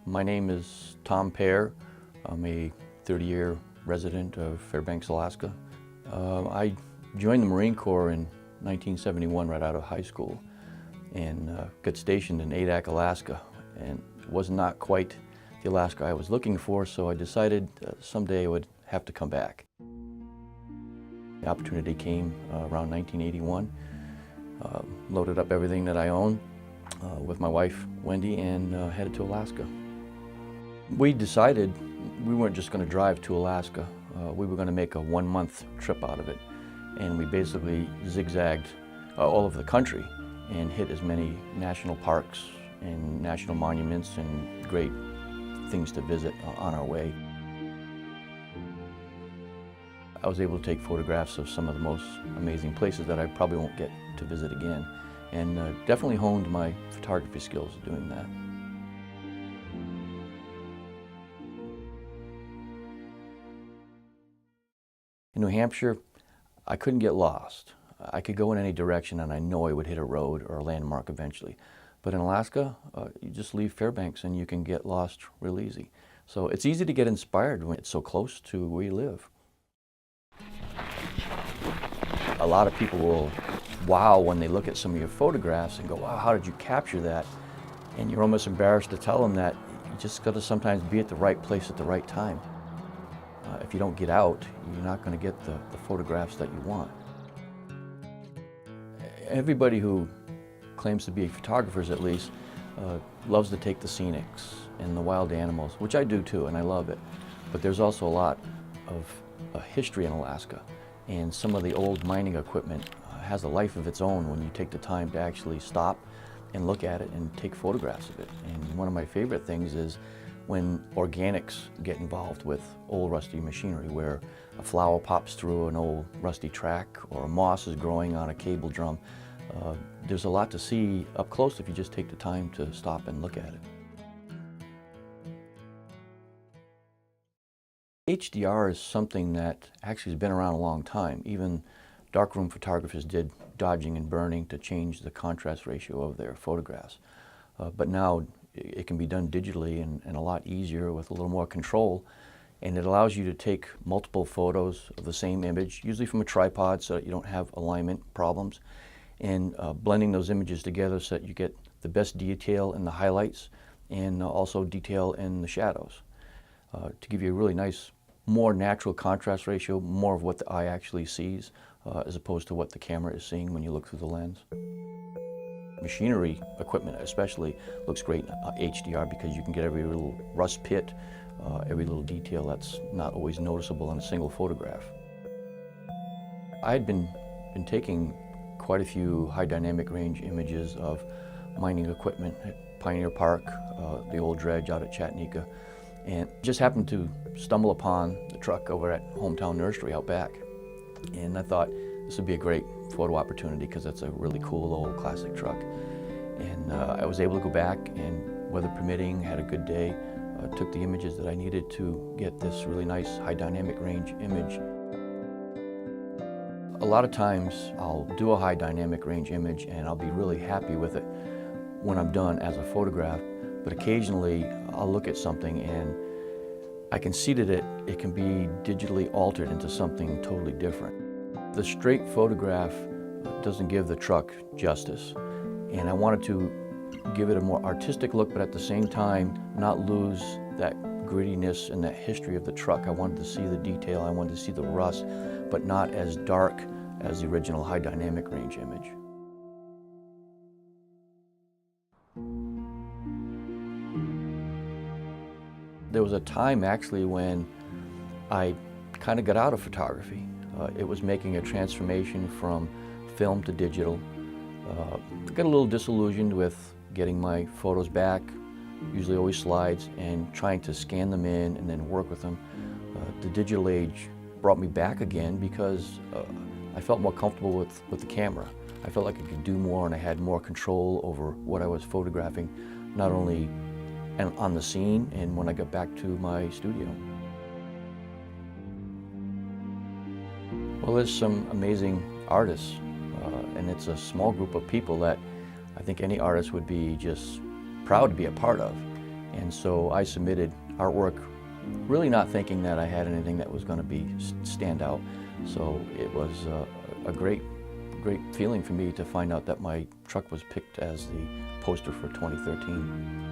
My name is Tom Pear. I'm a 30-year resident of Fairbanks, Alaska. I joined the Marine Corps in 1971 right out of high school and got stationed in Adak, Alaska. And it was not quite the Alaska I was looking for, so I decided someday I would have to come back. The opportunity came around 1981. Loaded up everything that I owned with my wife, Wendy, and headed to Alaska. We decided we weren't just going to drive to Alaska. We were going to make a one-month trip out of it. And we basically zigzagged all over the country and hit as many national parks and national monuments and great things to visit on our way. I was able to take photographs of some of the most amazing places that I probably won't get to visit again, and definitely honed my photography skills doing that. In New Hampshire, I couldn't get lost. I could go in any direction and I know I would hit a road or a landmark eventually. But in Alaska, you just leave Fairbanks and you can get lost real easy. So it's easy to get inspired when it's so close to where you live. A lot of people will wow when they look at some of your photographs and go, wow, how did you capture that? And you're almost embarrassed to tell them that you just got to sometimes be at the right place at the right time. If you don't get out, you're not going to get the photographs that you want. Everybody who claims to be photographers, at least, loves to take the scenics and the wild animals, which I do too, and I love it. But there's also a lot of history in Alaska, and some of the old mining equipment has a life of its own when you take the time to actually stop and look at it and take photographs of it. And one of my favorite things is when organics get involved with old rusty machinery, where a flower pops through an old rusty track or a moss is growing on a cable drum. There's a lot to see up close if you just take the time to stop and look at it. HDR is something that actually has been around a long time. Even darkroom photographers did dodging and burning to change the contrast ratio of their photographs. But now it can be done digitally and a lot easier with a little more control. And it allows you to take multiple photos of the same image, usually from a tripod so that you don't have alignment problems, and blending those images together so that you get the best detail in the highlights and also detail in the shadows. To give you a really nice, more natural contrast ratio, more of what the eye actually sees, as opposed to what the camera is seeing when you look through the lens. Machinery equipment especially looks great in HDR because you can get every little rust pit, every little detail that's not always noticeable in a single photograph. I had been taking quite a few high dynamic range images of mining equipment at Pioneer Park, the old dredge out at Chattanooga, and just happened to stumble upon the truck over at Hometown Nursery out back. And I thought this would be a great photo opportunity because it's a really cool old classic truck. And I was able to go back and, weather permitting, had a good day, took the images that I needed to get this really nice high dynamic range image. A lot of times I'll do a high dynamic range image and I'll be really happy with it when I'm done as a photograph, but occasionally I'll look at something and I can see that it can be digitally altered into something totally different. The straight photograph doesn't give the truck justice, and I wanted to give it a more artistic look, but at the same time not lose that grittiness and that history of the truck. I wanted to see the detail, I wanted to see the rust, but not as dark as the original high dynamic range image. There was a time actually when I kind of got out of photography. It was making a transformation from film to digital. I got a little disillusioned with getting my photos back, usually always slides, and trying to scan them in and then work with them. The digital age brought me back again because I felt more comfortable with the camera. I felt like I could do more and I had more control over what I was photographing, not only on the scene and when I got back to my studio. Well, there's some amazing artists, and it's a small group of people that I think any artist would be just proud to be a part of. And so I submitted artwork, really not thinking that I had anything that was going to be stand out. So it was a great feeling for me to find out that my truck was picked as the poster for 2013.